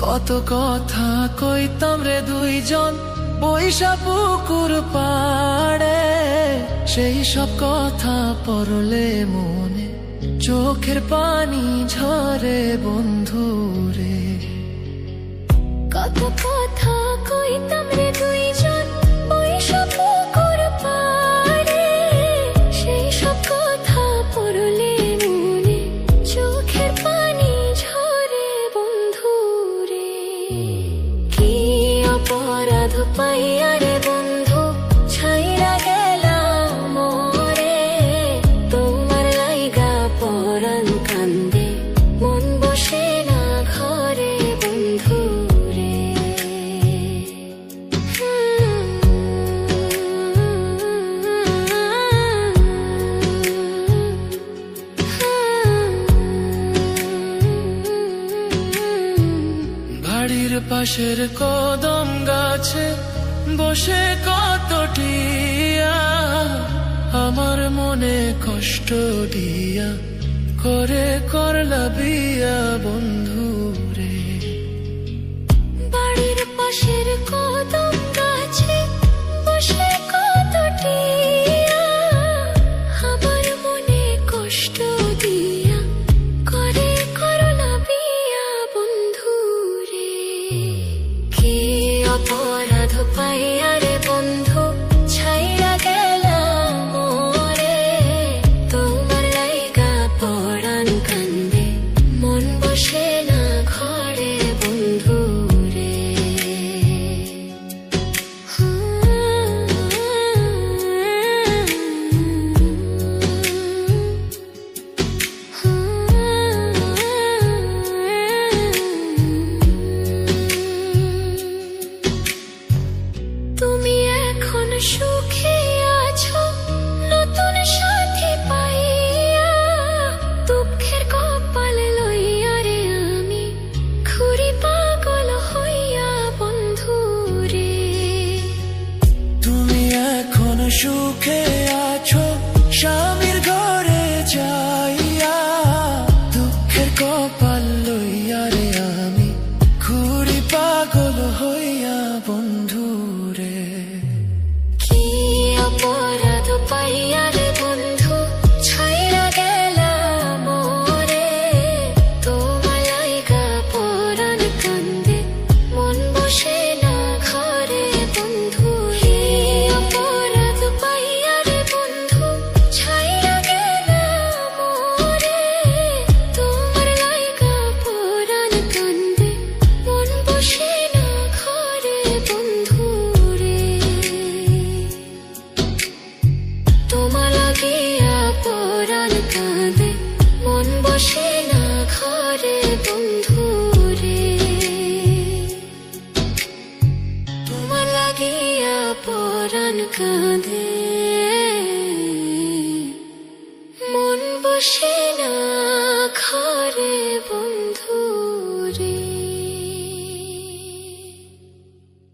কত কথা কইতাম রে দুইজন বৈশা পুকুর পাড়ে, সেই সব কথা পড়লে মনে চোখের পানি ঝরে বন্ধু রে। কত কথা কইতাম রে দুইজন বৈশা পুকুর পাড়ে, সেই সব কথা পড়লে মনে চোখের পানি ঝরে বন্ধু রে। কি অপরাধ পাইয়া রে বন্ধু ছাইরা গেলাম মোরে, তোমার লাইগা পরাণ কান্দে মন বসে না ঘরে বন্ধু রে। বাড়ির পাশের কদম গাছে বসে কত টিয়া, আমার মনে কষ্ট দিয়া করে করলা বিয়া বন্ধু রে। বাড়ির পাশের কদম গাছে বসে কত টিয়া, আমার মনে কষ্ট দিয়া করে করলা বিয়া বন্ধু রে। কি অপরাধ পাইয়া রে বন্ধু ছাইরা গেলাম মোরে, তোমার লাইগা পরাণ কান্দে মন বসে না ঘরে বন্ধু রে। তুমি এখন সুখে আছো নতুন সাথী পাইয়া, দুঃখের কপাল লইয়া রে আমি ঘুরি পাগল হইয়া বন্ধু রে। তুমি এখন সুখে আছো স্বামীর ঘরে যাইয়া, দুঃখের কপাল লইয়া রে আমি ঘুরি পাগল হইয়া বন্ধু রে। কি অপরাধ পাইয়া রে বন্ধু ছাইরা গেলাম মোরে, তোমার লাইগা পরাণ কান্দে মন বসে না ঘরে বন্ধু রে। অপরাধ পাইয়া রে বন্ধু ছাইরা গেলাম মোরে, তোমার লাইগা পরাণ কান্দে মন বসে না ঘরে বন্ধু রে। তোমার লাগিয়া পরাণ কাঁদে মন বসে না ঘরে বন্ধু রে। তোমার লাগিয়া পরাণ কাঁদে মন বসে